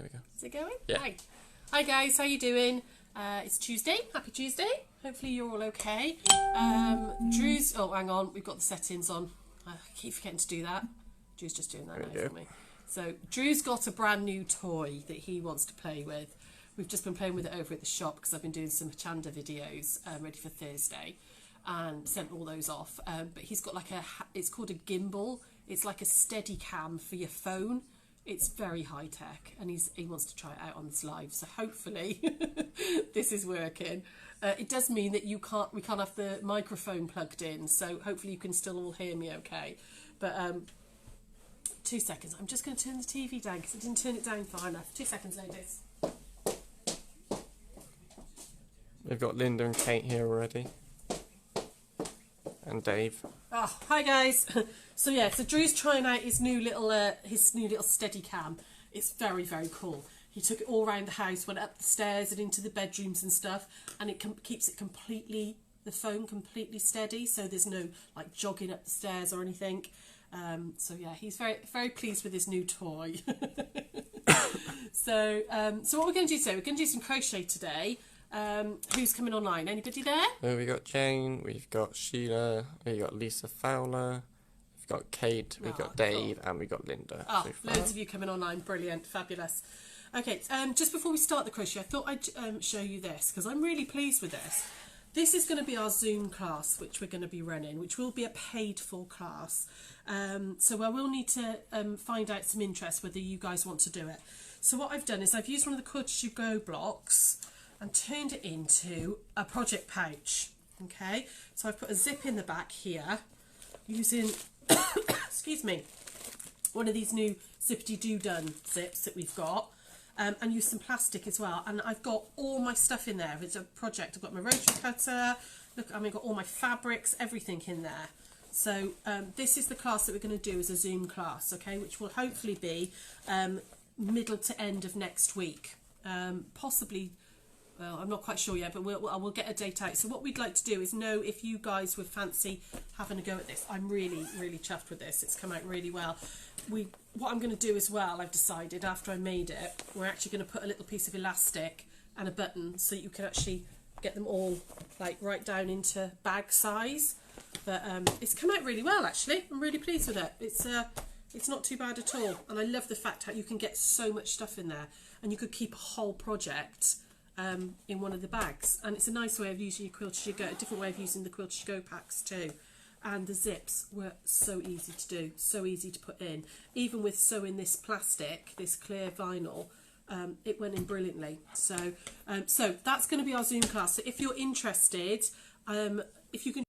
There we go. Is it going? Yeah. Hi guys, how you doing? It's Tuesday. Happy Tuesday. Hopefully you're all okay. Drew's... Oh, hang on. We've got the settings on. I keep forgetting to do that. Drew's just doing that now for me. So Drew's got a brand new toy that he wants to play with. We've just been playing with it over at the shop because I've been doing some Chanda videos ready for Thursday and sent all those off. But he's got like it's called a gimbal. It's like a steady cam for your phone. It's very high tech and he wants to try it out on this live. So hopefully this is working. It does mean that we can't have the microphone plugged in. So hopefully you can still all hear me okay. But 2 seconds. I'm just going to turn the TV down because I didn't turn it down far enough. 2 seconds, ladies. We've got Linda and Kate here already. And Dave. Oh, hi guys. So Drew's trying out his new little steady cam. It's very, very cool. He took it all around the house, went up the stairs and into the bedrooms and stuff, and it keeps it the phone completely steady, so there's no like jogging up the stairs or anything. So yeah, he's very, very pleased with his new toy. So what we're going to do today, we're going to do some crochet today. Who's coming online? Anybody there? We've got Jane, we've got Sheila, we've got Lisa Fowler, we've got Kate, we've got Dave, and we've got Linda. Oh, loads of you coming online. Brilliant. Fabulous. Okay, just before we start the crochet, I thought I'd show you this because I'm really pleased with this. This is going to be our Zoom class, which we're going to be running, which will be a paid-for class. So I will need to find out some interest whether you guys want to do it. So what I've done is I've used one of the Quilts to Go blocks and turned it into a project pouch. Okay, so I've put a zip in the back here using, excuse me, one of these new zippity-doo-done zips that we've got. And use some plastic as well, and I've got all my stuff in there. It's a project. I've got my rotary cutter. Look, I've got all my fabrics, everything in there. So this is the class that we're going to do as a Zoom class, okay, which will hopefully be middle to end of next week, possibly. Well, I'm not quite sure yet, but I will get a date out. So what we'd like to do is know if you guys would fancy having a go at this. I'm really, really chuffed with this. It's come out really well. What I'm going to do as well, I've decided after I made it, we're actually going to put a little piece of elastic and a button so that you can actually get them all like right down into bag size. But it's come out really well, actually. I'm really pleased with it. It's not too bad at all, and I love the fact that you can get so much stuff in there, and you could keep a whole project in one of the bags. And it's a nice way of using your Quilt As You Go, a different way of using the Quilt As You Go packs too. And the zips were so easy to do, so easy to put in. Even with sewing this plastic, this clear vinyl, it went in brilliantly. So that's going to be our Zoom class. So if you're interested, if you can,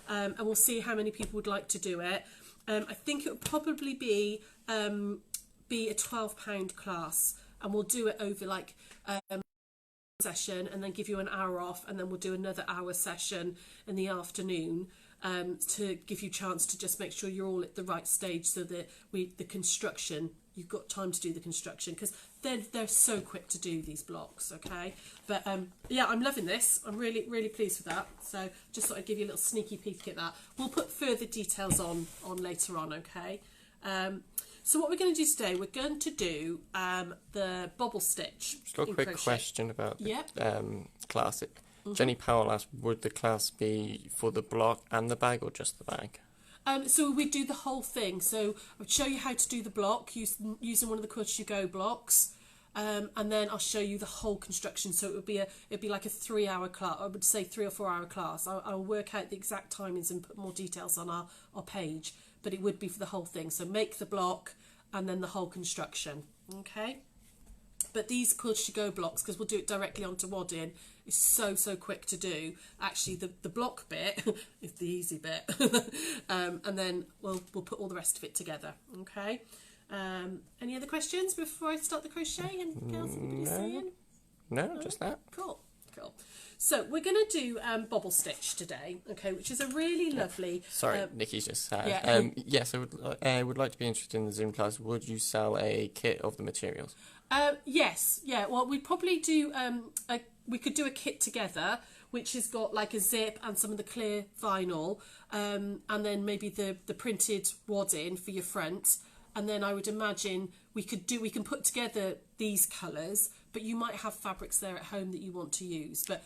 and we'll see how many people would like to do it. I think it would probably be a £12 class, and we'll do it over like session and then give you an hour off, and then we'll do another hour session in the afternoon to give you a chance to just make sure you're all at the right stage, so that the construction, you've got time to do the construction, because they're so quick to do, these blocks. Okay, but yeah, I'm loving this. I'm really, really pleased with that. So just thought I'd give you a little sneaky peek at that. We'll put further details on later on. Okay. So what we're going to do today, we're going to do the bobble stitch. Just got a quick question about the class. Mm-hmm. Jenny Powell asked, would the class be for the block and the bag, or just the bag? So we do the whole thing. So I'll show you how to do the block using one of the Quilt As You Go blocks, and then I'll show you the whole construction. So it'd be like a 3-hour class. I would say 3 or 4 hour class. I'll work out the exact timings and put more details on our page. But it would be for the whole thing. So make the block and then the whole construction. Okay. But these Quilt As You Go blocks, because we'll do it directly onto wadding, is so quick to do. Actually, the block bit is the easy bit, and then we'll put all the rest of it together. Okay. Any other questions before I start the crochet? And girls, anybody saying? No, just that. Cool. So we're going to do bobble stitch today, okay, which is a really lovely... Sorry, Nikki's just said. Yeah. Yes, I would like to be interested in the Zoom class. Would you sell a kit of the materials? Yes, yeah. Well, we'd probably do... we could do a kit together, which has got like a zip and some of the clear vinyl, and then maybe the printed wadding for your front. and then I would imagine we can put together these colours, but you might have fabrics there at home that you want to use. But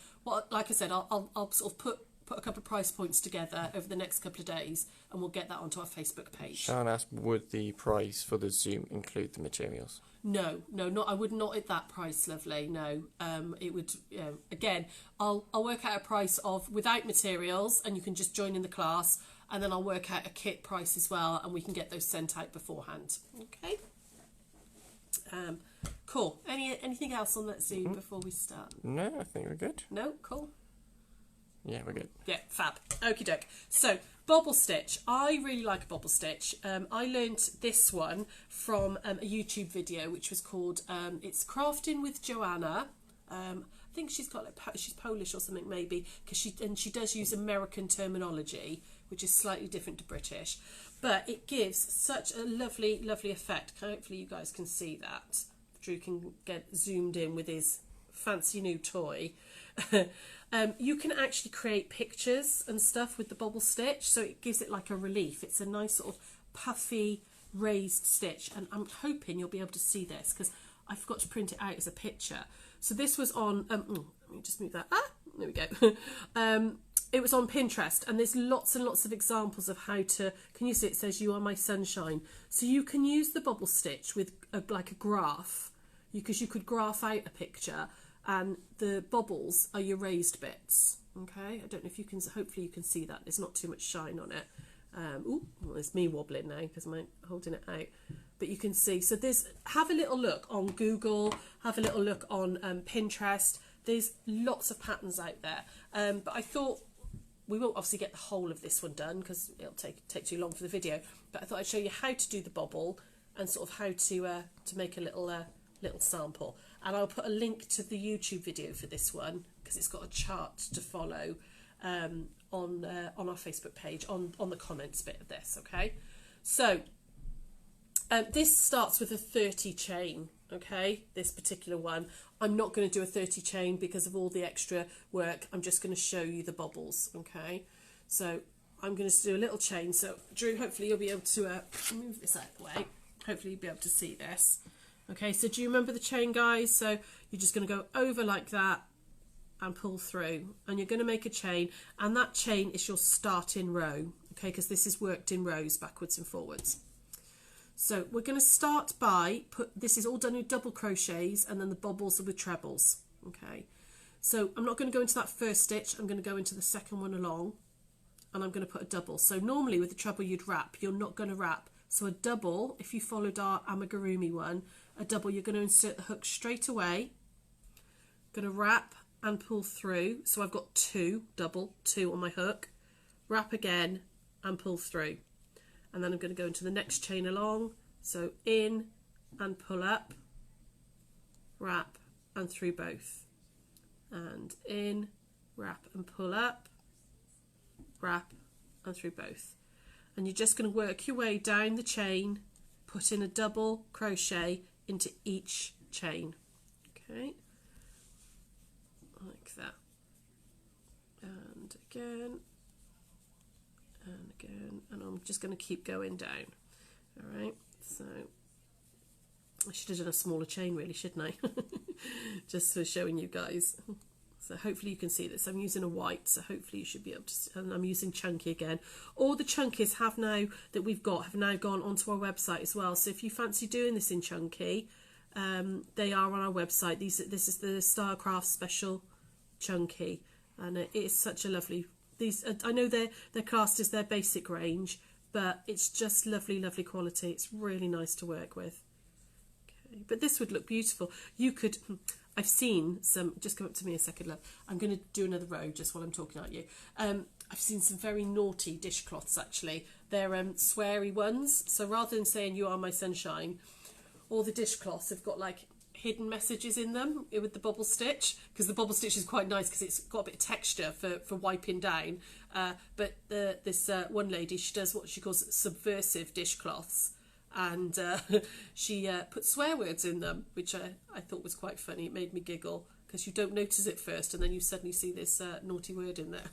like I said, I'll sort of put a couple of price points together over the next couple of days, and we'll get that onto our Facebook page. Sharon asked, would the price for the Zoom include the materials? No, I would not at that price, lovely. No, it would. Again, I'll work out a price of without materials, and you can just join in the class, and then I'll work out a kit price as well, and we can get those sent out beforehand. Okay. Cool. Anything else on that Zoom before we start? No, I think we're good. No, cool. Yeah, we're good. Yeah, fab. Okie doke. So, bobble stitch. I really like a bobble stitch. I learnt this one from a YouTube video, which was called it's Crafting with Joanna. I think she's got she's Polish or something maybe, because she does use American terminology, which is slightly different to British, but it gives such a lovely effect. Hopefully you guys can see that. Drew can get zoomed in with his fancy new toy. You can actually create pictures and stuff with the bobble stitch, so it gives it like a relief. It's a nice sort of puffy raised stitch, and I'm hoping you'll be able to see this because I forgot to print it out as a picture. So this was on let me just move that. There we go. It was on Pinterest, and there's lots and lots of examples of how to, can you see it says you are my sunshine, so you can use the bobble stitch with like a graph, because you could graph out a picture, and the bobbles are your raised bits. Okay, I don't know if you can, hopefully you can see that. There's not too much shine on it. Well, it's me wobbling now because I'm holding it out. But you can see, so have a little look on Google, have a little look on Pinterest. There's lots of patterns out there. But I thought, we won't obviously get the whole of this one done because it'll take too long for the video. But I thought I'd show you how to do the bobble and sort of how to make a little sample. And I'll put a link to the YouTube video for this one because it's got a chart to follow on our Facebook page on the comments bit of this. Okay, so this starts with a 30 chain. Okay, this particular one, I'm not going to do a 30 chain because of all the extra work. I'm just going to show you the bobbles. Okay, so I'm going to do a little chain. So Drew, hopefully you'll be able to move this out of the way. Hopefully you'll be able to see this. Okay, so do you remember the chain, guys? So you're just going to go over like that and pull through, and you're going to make a chain, and that chain is your starting row. Okay, because this is worked in rows backwards and forwards. So we're going to start by this is all done with double crochets, and then the bobbles are with trebles. Okay, so I'm not going to go into that first stitch. I'm going to go into the second one along, and I'm going to put a double. So normally with the treble you'd wrap, you're not going to wrap. So a double, if you followed our amigurumi one, a double, you're going to insert the hook straight away, going to wrap and pull through. So I've got two on my hook, wrap again and pull through. And then I'm going to go into the next chain along. So in and pull up, wrap and through both. And in, wrap and pull up, wrap and through both. And you're just going to work your way down the chain, put in a double crochet into each chain. Okay, like that. And again. And again, and I'm just going to keep going down. All right, so I should have done a smaller chain really, shouldn't I? Just for showing you guys. So hopefully you can see this. I'm using a white, so hopefully you should be able to see. And I'm using chunky again. All the chunkies have now gone onto our website as well. So if you fancy doing this in chunky, they are on our website. This is the Starcraft Special Chunky, and it is such a lovely. I know they're classed as their basic range, but it's just lovely quality. It's really nice to work with. Okay, but this would look beautiful. You could, I've seen some, just come up to me a second, love. I'm going to do another row just while I'm talking at you. I've seen some very naughty dishcloths actually. They're sweary ones. So rather than saying you are my sunshine, all the dishcloths have got like hidden messages in them with the bobble stitch, because the bobble stitch is quite nice because it's got a bit of texture for wiping down, but this one lady, she does what she calls subversive dishcloths, and she put swear words in them, which I thought was quite funny. It made me giggle because you don't notice it first and then you suddenly see this naughty word in there.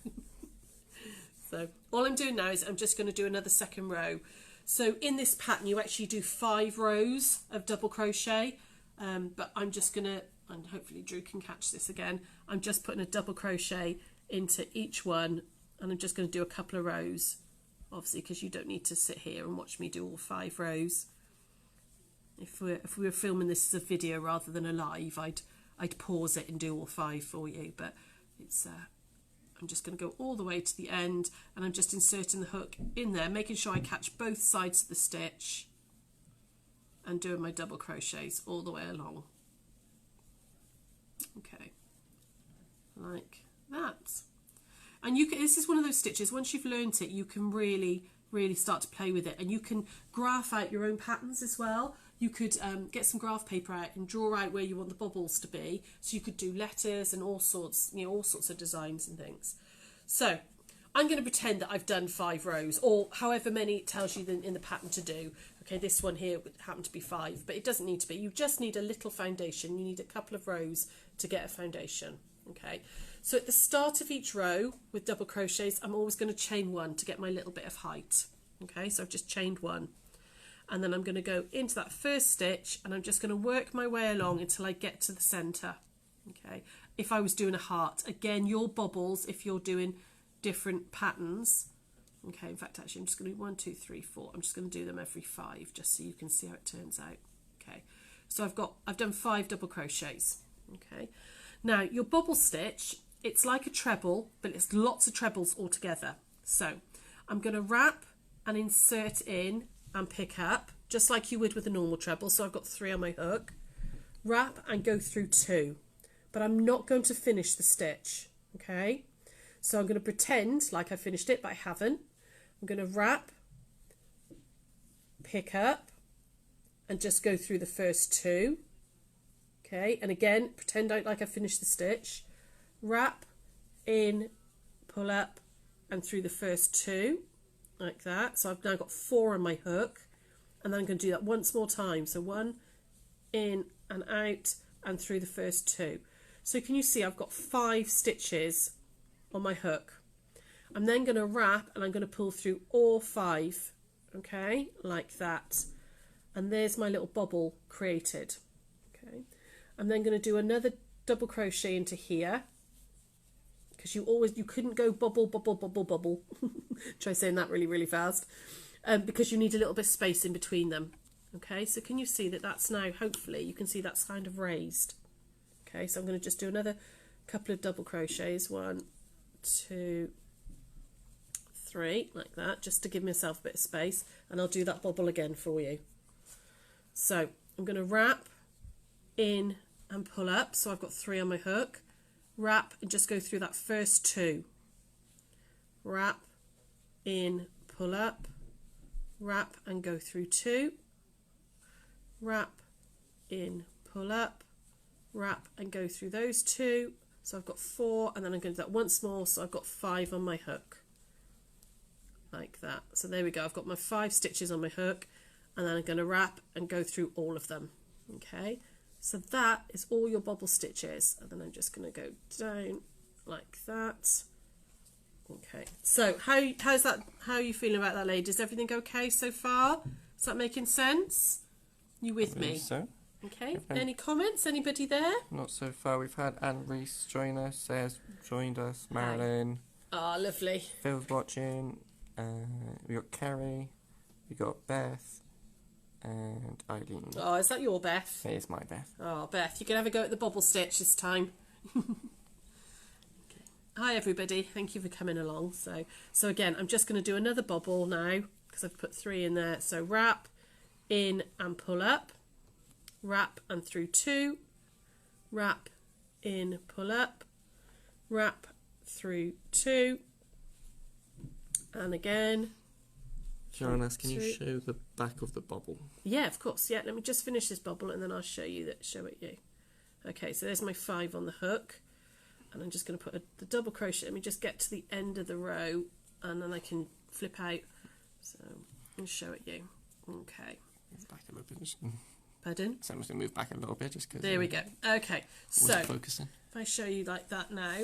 So all I'm doing now is I'm just going to do another second row. So in this pattern you actually do 5 rows of double crochet, but I'm just going to, and hopefully Drew can catch this again, I'm just putting a double crochet into each one, and I'm just going to do a couple of rows, obviously because you don't need to sit here and watch me do all 5 rows. If we were filming this as a video rather than a live, I'd pause it and do all 5 for you, but it's I'm just going to go all the way to the end, and I'm just inserting the hook in there, making sure I catch both sides of the stitch and doing my double crochets all the way along. Okay, like that. And you can, this is one of those stitches, once you've learnt it, you can really start to play with it, and you can graph out your own patterns as well. You could get some graph paper out and draw out where you want the bobbles to be, so you could do letters and all sorts, you know, all sorts of designs and things. So I'm going to pretend that I've done 5 rows, or however many it tells you in the pattern to do. Okay, this one here would happen to be 5, but it doesn't need to be. You just need a little foundation. You need a couple of rows to get a foundation. Okay, so at the start of each row with double crochets, I'm always going to chain 1 to get my little bit of height. Okay, so I've just chained 1. And then I'm going to go into that first stitch, and I'm just going to work my way along until I get to the centre. Okay, if I was doing a heart, again, your bobbles, if you're doing different patterns, okay, in fact, actually, I'm just going to do 1, 2, 3, 4. I'm just going to do them every 5, just so you can see how it turns out. Okay, so I've done 5 double crochets. Okay, now your bobble stitch, it's like a treble, but it's lots of trebles all together. So I'm going to wrap and insert in and pick up, just like you would with a normal treble. So I've got 3 on my hook, wrap and go through 2, but I'm not going to finish the stitch. Okay, so I'm going to pretend like I finished it, but I haven't. I'm going to wrap, pick up, and just go through the first 2. Okay, and again, pretend like I finished the stitch, wrap, in, pull up, and through the first 2. Like that. So I've now got 4 on my hook, and then I'm going to do that once more time. So 1, in and out, and through the first 2. So can you see I've got 5 stitches on my hook. I'm then going to wrap, and I'm going to pull through all 5. Okay, like that. And there's my little bobble created. Okay, I'm then going to do another double crochet into here, because you couldn't go bubble, bubble, bubble, bubble. Try saying that really fast, because you need a little bit of space in between them. Okay, so can you see that that's now, hopefully you can see that's kind of raised. Okay, so I'm going to just do another couple of double crochets, 1, 2, 3, like that, just to give myself a bit of space, and I'll do that bobble again for you. So I'm going to wrap, in and pull up, so I've got 3 on my hook, wrap and just go through that first 2, wrap, in, pull up, wrap and go through 2, wrap, in, pull up, wrap and go through those 2. So I've got 4, and then I'm going to do that once more, so I've got 5 on my hook, like that. So there we go, I've got my 5 stitches on my hook, and then I'm going to wrap and go through all of them. Okay, so that is all your bobble stitches, and then I'm just going to go down like that. Okay, so how's that? How are you feeling about that, ladies? Everything okay so far? Is that making sense? You with me? So. Okay. Any comments? Anybody there? Not so far. We've had Anne Reese join us. Sarah's joined us. Marilyn. Ah, lovely. Phil's watching. We got Kerry. We got Beth. And Eileen. Oh, is that your Beth? It is my Beth. Oh, Beth, you can have a go at the bobble stitch this time. Okay. Hi everybody, thank you for coming along. So again, I'm just going to do another bobble now, because I've put 3 in there. So wrap, in and pull up, wrap and through 2, wrap, in, pull up, wrap through 2, and again. Sharon, can you show the back of the bobble? Yeah, of course. Yeah, let me just finish this bobble and then I'll show it you. Okay, so there's my 5 on the hook, and I'm just going to put the double crochet. Let me just get to the end of the row, and then I can flip out. So I'll show it you. Okay. Move back a little bit. Pardon? So I'm just going to move back a little bit, just because. There we go. Okay, so focusing. If I show you like that now,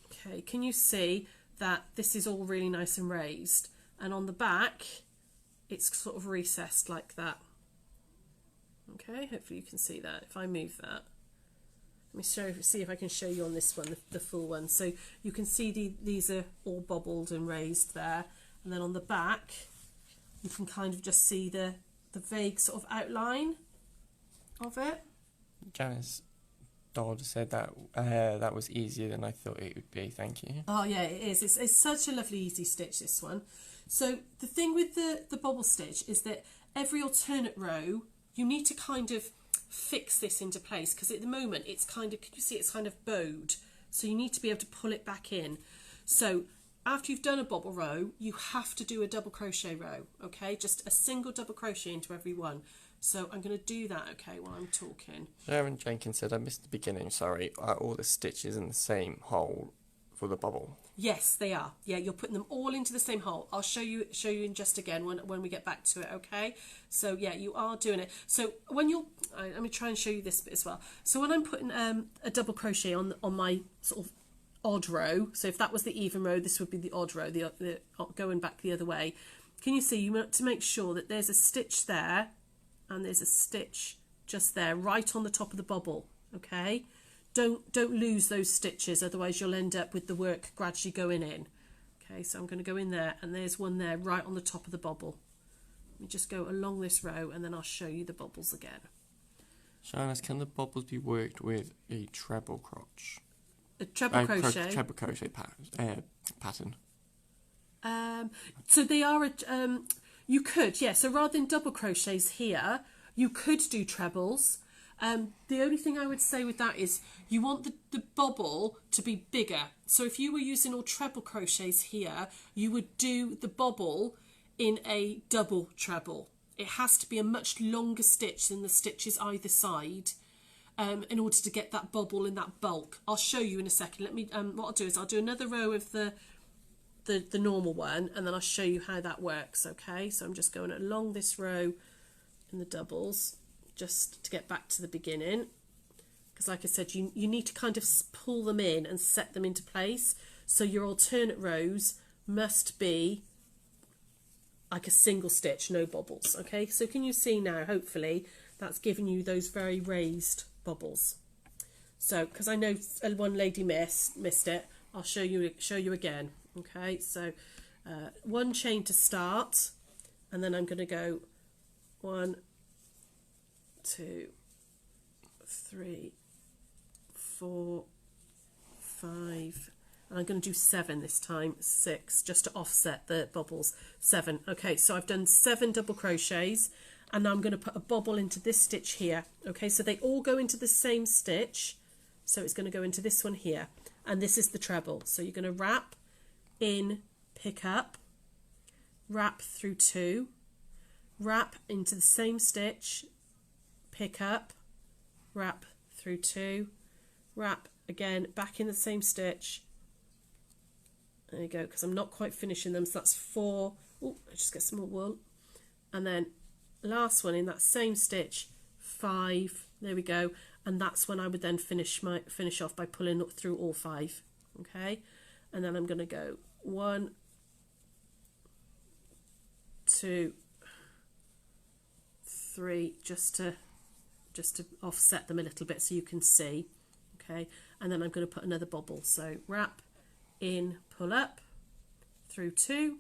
okay, can you see that this is all really nice and raised? And on the back, it's sort of recessed like that. Okay, hopefully you can see that. If I move that, let me see if I can show you on this one, the full one. So you can see these are all bobbled and raised there, and then on the back you can kind of just see the vague sort of outline of it. Janice Dodd said that that was easier than I thought it would be. Thank you. Oh yeah, it is. It's such a lovely easy stitch, this one. So the thing with the bobble stitch is that every alternate row you need to kind of fix this into place, because at the moment it's kind of, can you see it's kind of bowed, so you need to be able to pull it back in. So after you've done a bobble row, you have to do a double crochet row, okay? Just a single double crochet into every one. So I'm going to do that, okay, while I'm talking. Sharon Jenkins said, I missed the beginning, sorry. Are all the stitches in the same hole for the bubble? Yes, they are. Yeah, you're putting them all into the same hole. I'll show you in just again when we get back to it, okay? So yeah, you are doing it. So when you're, let me try and show you this bit as well. So when I'm putting a double crochet on my sort of odd row, so if that was the even row, this would be the odd row, the going back the other way. Can you see, you want to make sure that there's a stitch there and there's a stitch just there, right on the top of the bobble, okay? Don't lose those stitches, otherwise you'll end up with the work gradually going in. Okay, so I'm going to go in there, and there's one there right on the top of the bobble. Let me just go along this row, and then I'll show you the bobbles again. Sharon, can the bobbles be worked with a treble crotch? A treble crochet? Treble crochet pattern. So they are, you could, yeah, so rather than double crochets here, you could do trebles. The only thing I would say with that is you want the bobble to be bigger. So if you were using all treble crochets here, you would do the bobble in a double treble. It has to be a much longer stitch than the stitches either side in order to get that bobble in that bulk. I'll show you in a second. Let me. What I'll do is I'll do another row of the normal one, and then I'll show you how that works. Okay, so I'm just going along this row in the doubles, just to get back to the beginning, because like I said, you need to kind of pull them in and set them into place, so your alternate rows must be like a single stitch, no bobbles. Okay, so can you see now, hopefully that's giving you those very raised bobbles. So because I know one lady missed it, I'll show you again. Okay, so one chain to start, and then I'm going to go 1, 2, 3, 4, 5, and I'm going to do 7 this time, 6, just to offset the bobbles. 7. Okay, so I've done 7 double crochets, and now I'm going to put a bobble into this stitch here. Okay, so they all go into the same stitch, so it's going to go into this one here, and this is the treble. So you're going to wrap in, pick up, wrap through 2, wrap into the same stitch, pick up, wrap through 2, wrap again back in the same stitch. There you go, because I'm not quite finishing them, so that's 4. Oh, I just get some more wool, and then last one in that same stitch, 5. There we go, and that's when I would then finish off by pulling through all 5. Okay, and then I'm going to go 1, 2, 3, just to offset them a little bit so you can see. Okay, and then I'm going to put another bobble. So wrap in, pull up through 2,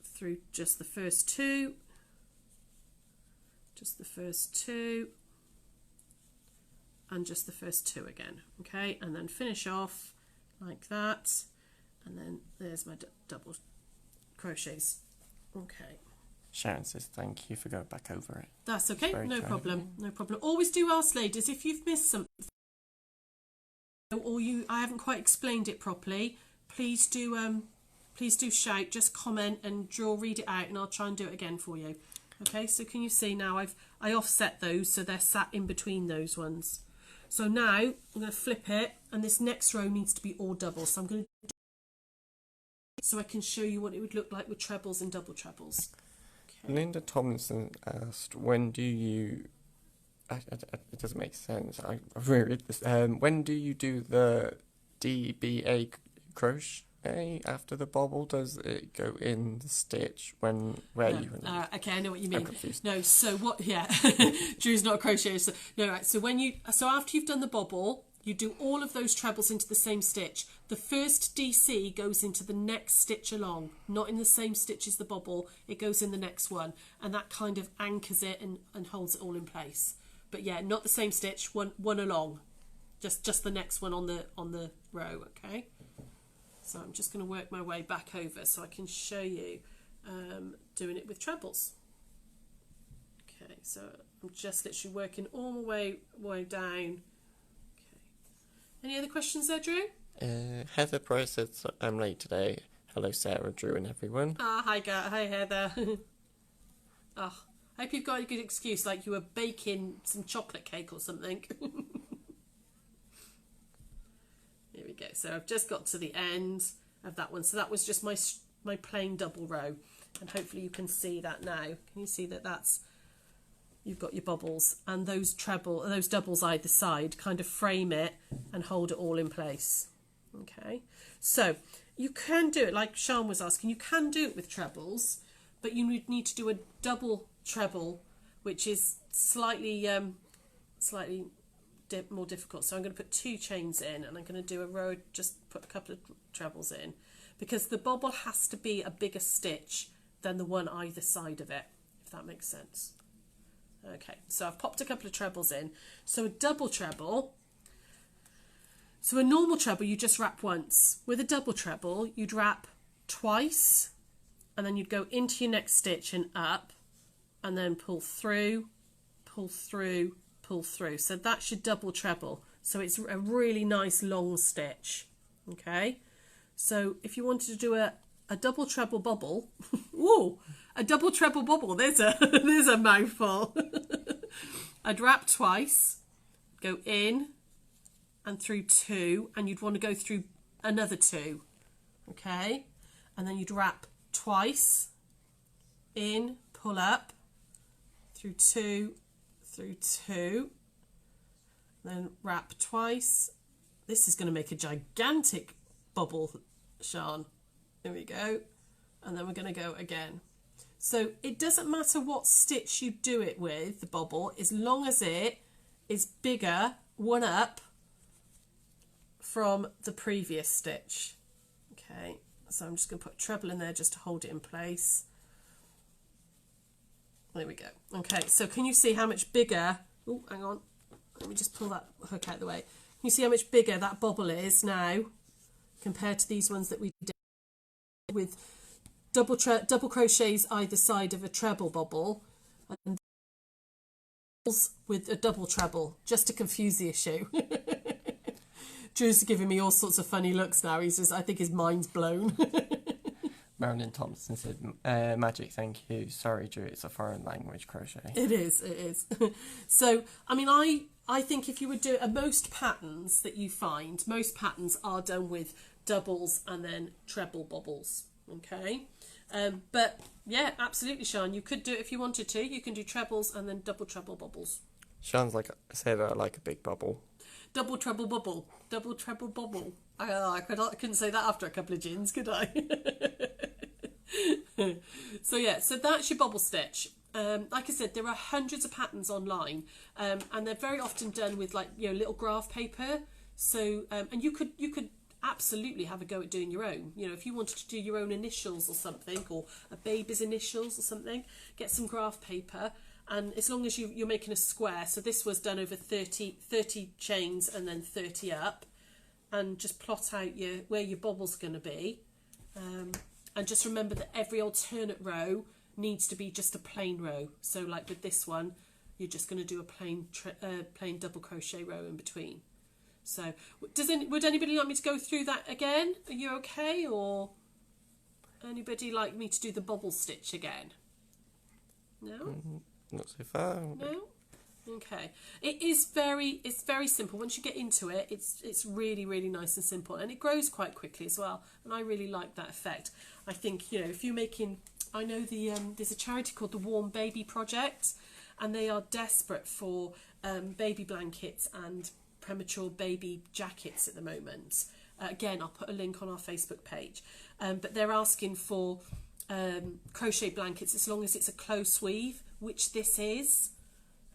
through just the first 2, just the first 2, and just the first 2 again. Okay, and then finish off like that, and then there's my double crochets. Okay, Sharon says thank you for going back over it. that's okay, no problem, no problem. Always do ask, ladies, if you've missed something or I haven't quite explained it properly, please do shout, just comment and read it out, and I'll try and do it again for you. Okay, so can you see now I offset those so they're sat in between those ones. So now I'm going to flip it, and this next row needs to be all doubles. So I'm going to so I can show you what it would look like with trebles and double trebles. Okay. Linda Tomlinson asked, when do you... it doesn't make sense. I reread this. When do you do the DBA crochet? after the bobble, does it go in the stitch where no. you? Okay, I know what you mean. I'm confused. No, so what? Yeah, Drew's not a crocheter. So, no, right. So after you've done the bobble, you do all of those trebles into the same stitch. The first DC goes into the next stitch along, not in the same stitch as the bobble. It goes in the next one, and that kind of anchors it and holds it all in place. But yeah, not the same stitch. One along, just the next one on the row. Okay. So I'm just going to work my way back over so I can show you doing it with trebles. Okay, so I'm just literally working all my way down. Any other questions there, Drew? Heather Pro says, I'm late today. Hello, Sarah, Drew, and everyone. Hi, Heather. Oh, I hope you've got a good excuse, like you were baking some chocolate cake or something. Here we go. So I've just got to the end of that one. So that was just my plain double row, and hopefully you can see that now. Can you see that that's... You've got your bobbles and those doubles either side kind of frame it and hold it all in place. Okay, so you can do it like Sean was asking. You can do it with trebles, but you need to do a double treble, which is slightly more difficult. So I'm going to put 2 chains in, and I'm going to do a row. Just put a couple of trebles in, because the bobble has to be a bigger stitch than the one either side of it, if that makes sense. Okay, so I've popped a couple of trebles in. So a double treble, so a normal treble you just wrap once. With a double treble you'd wrap twice, and then you'd go into your next stitch and up, and then pull through, pull through, pull through. So that's your double treble. So it's a really nice long stitch. Okay, so if you wanted to do a double treble bobble, ooh, a double treble bobble, there's a mouthful. I'd wrap twice, go in and through 2, and you'd want to go through another 2, okay? And then you'd wrap twice, in, pull up, through 2, then wrap twice. This is going to make a gigantic bobble, Sean. There we go. And then we're going to go again. So it doesn't matter what stitch you do it with, the bobble, as long as it is bigger, one up from the previous stitch. Okay, so I'm just going to put treble in there just to hold it in place. There we go. Okay, so can you see how much bigger... Oh, hang on. Let me just pull that hook out of the way. Can you see how much bigger that bobble is now compared to these ones that we did with double crochets either side of a treble bobble, and with a double treble, just to confuse the issue. Drew's giving me all sorts of funny looks now. He says, I think his mind's blown. Marilyn Thompson said, magic, thank you. Sorry, Drew, it's a foreign language crochet. It is. So, I mean, I think if you would do most patterns that you find, most patterns are done with doubles and then treble bobbles. Okay, but yeah, absolutely, Sean, you could do it if you wanted to. You can do trebles and then double treble bobbles. Sean's said I like a big bubble. Double treble bubble. Double treble bobble. I couldn't say that after a couple of gins, could I? So yeah, so that's your bobble stitch. Like I said, there are hundreds of patterns online, and they're very often done with little graph paper. So and you could absolutely have a go at doing your own. If you wanted to do your own initials or something, or a baby's initials or something, get some graph paper, and as long as you're making a square, so this was done over 30 chains and then 30 up, and just plot out where your bobble's going to be, and just remember that every alternate row needs to be just a plain row. So like with this one, you're just going to do a plain double crochet row in between. So, would anybody like me to go through that again? Are you okay, or anybody like me to do the bobble stitch again? No? Not so far. No? Okay. It's very simple. Once you get into it, it's really, really nice and simple, and it grows quite quickly as well. And I really like that effect. I think, if you're making, I know there's a charity called the Warm Baby Project, and they are desperate for baby blankets and premature baby jackets at the moment, Again, I'll put a link on our Facebook page. But they're asking for crochet blankets as long as it's a close weave, which this is.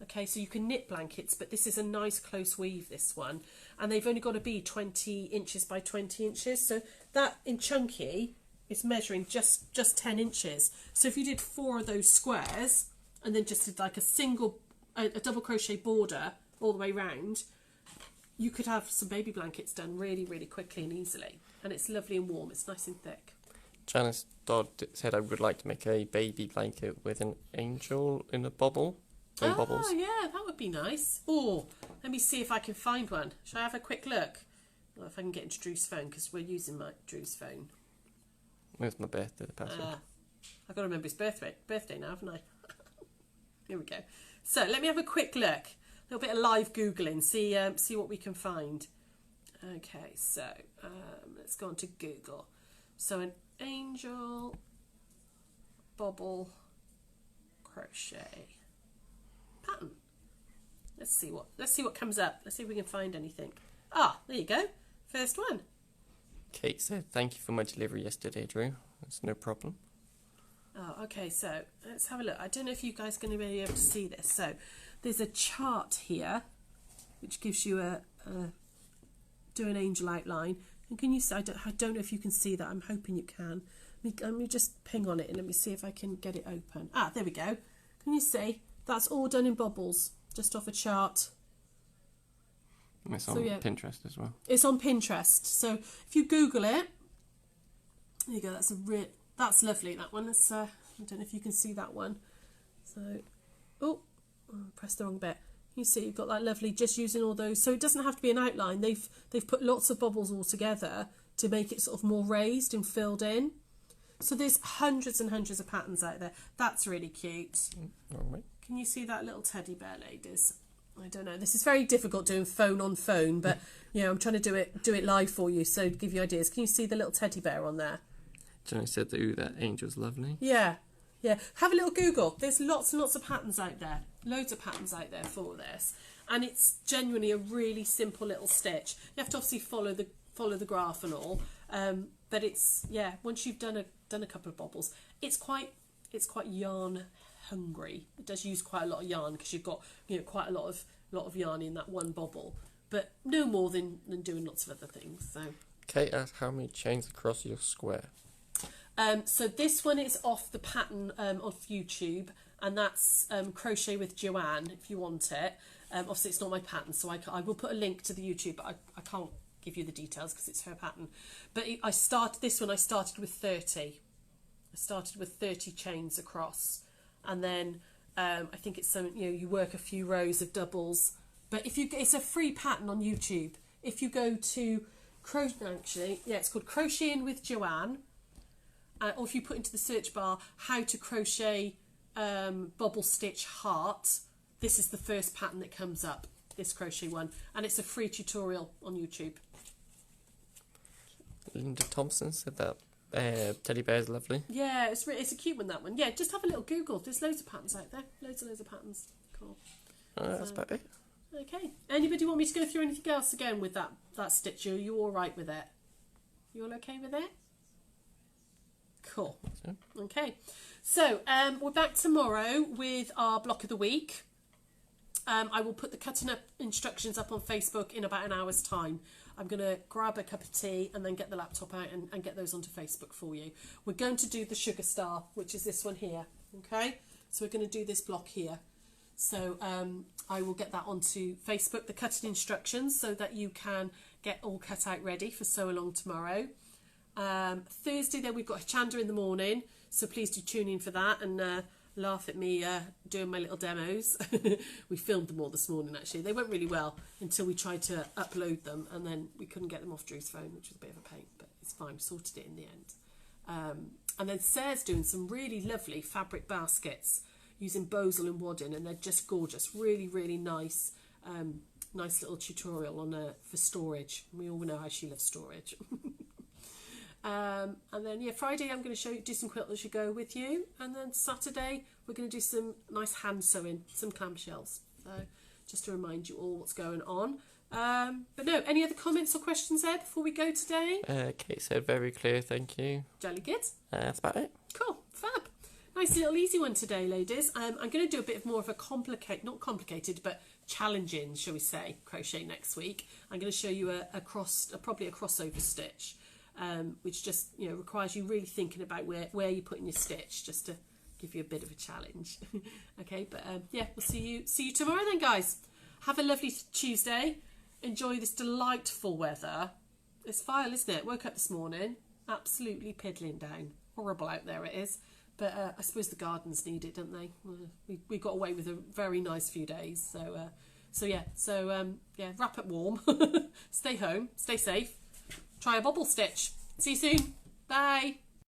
Okay, so you can knit blankets, but this is a nice close weave, this one. And they've only got to be 20 inches by 20 inches. So that in chunky is measuring just 10 inches. So if you did 4 of those squares and then just did like a double crochet border all the way round, you could have some baby blankets done really, really quickly and easily. And it's lovely and warm. It's nice and thick. Janice Dodd said I would like to make a baby blanket with an angel in a bobble. Bubbles. Yeah, that would be nice. Oh, let me see if I can find one. Shall I have a quick look? Well, if I can get into Drew's phone, because we're using Drew's phone. Where's my birthday? The password. I've got to remember his birthday now, haven't I? Here we go. So let me have a quick look. A little bit of live Googling. See what we can find. Okay, so let's go on to Google. So an angel bobble crochet pattern. Let's see what comes up. Let's see if we can find anything. Ah, there you go. First one. Kate said, thank you for my delivery yesterday, Drew. That's no problem. Oh, okay, so let's have a look. I don't know if you guys are going to be able to see this. So there's a chart here which gives you do an angel outline. And can you see, I don't know if you can see that. I'm hoping you can. Let me just ping on it and let me see if I can get it open. Ah, there we go. Can you see? That's all done in bubbles, just off a chart. It's on Pinterest as well. It's on Pinterest. So if you Google it, there you go. That's lovely. That one. I don't know if you can see that one. So, press the wrong bit. You see, you've got that lovely. Just using all those. So it doesn't have to be an outline. They've put lots of bubbles all together to make it sort of more raised and filled in. So there's hundreds and hundreds of patterns out there. That's really cute. Wrong way. Can you see that little teddy bear, ladies? I don't know. This is very difficult doing phone on phone, but I'm trying to do it live for you, so to give you ideas. Can you see the little teddy bear on there? Jenny said that angel's lovely. Yeah. Have a little Google. There's lots and lots of patterns out there. Loads of patterns out there for this, and it's genuinely a really simple little stitch. You have to obviously follow the graph and all, but it's once you've done a couple of bobbles, it's quite yarn hungry. It does use quite a lot of yarn because you've got quite a lot of yarn in that one bobble, but no more than doing lots of other things. So Kate asked how many chains across your square. So this one is off the pattern off YouTube, and that's Crochet with Joanne if you want it. Obviously it's not my pattern, so I will put a link to the YouTube, but I can't give you the details because it's her pattern. But I started with 30. I started with 30 chains across, and then I think it's some you work a few rows of doubles. But it's a free pattern on YouTube. If you go to it's called Crocheting with Joanne, or if you put into the search bar how to crochet bobble stitch heart, this is the first pattern that comes up, this crochet one, and it's a free tutorial on YouTube. Linda Thompson said that teddy bear is lovely. Yeah, it's a cute one, that one. Yeah, just have a little Google. There's loads of patterns out there. Loads of patterns. Cool. That's about it. Okay. Anybody want me to go through anything else again with that stitch? Are you all right with it? You all okay with it? Cool. Okay. So we're back tomorrow with our block of the week. I will put the cutting up instructions up on Facebook in about an hour's time. I'm going to grab a cup of tea and then get the laptop out and get those onto Facebook for you. We're going to do the sugar star, which is this one here. Okay, so we're going to do this block here. So I will get that onto Facebook, the cutting instructions, so that you can get all cut out ready for sew along tomorrow. Thursday then we've got Chanda in the morning, so please do tune in for that and laugh at me doing my little demos. We filmed them all this morning actually. They went really well until we tried to upload them, and then we couldn't get them off Drew's phone, which was a bit of a pain, but it's fine, sorted it in the end. And then Sarah's doing some really lovely fabric baskets using Bosel and wadding, and they're just gorgeous, really nice nice little tutorial on for storage. We all know how she loves storage. And then Friday I'm going to do some quilt as you go with you, and then Saturday we're going to do some nice hand sewing, some clamshells, so just to remind you all what's going on. But no, any other comments or questions there before we go today? Kate said very clear, thank you. Jolly good. That's about it. Cool, fab. Nice little easy one today, ladies. I'm going to do a bit more of a not complicated, but challenging, shall we say, crochet next week. I'm going to show you probably a crossover stitch, which just requires you really thinking about where you're putting your stitch, just to give you a bit of a challenge. Okay, but yeah, we'll see you tomorrow then, guys. Have a lovely Tuesday. Enjoy this delightful weather. It's vile, isn't it? Woke up this morning, absolutely piddling down. Horrible out there it is. But I suppose the gardens need it, don't they? We got away with a very nice few days. So yeah, wrap it warm. Stay home, stay safe. Try a bobble stitch. See you soon. Bye.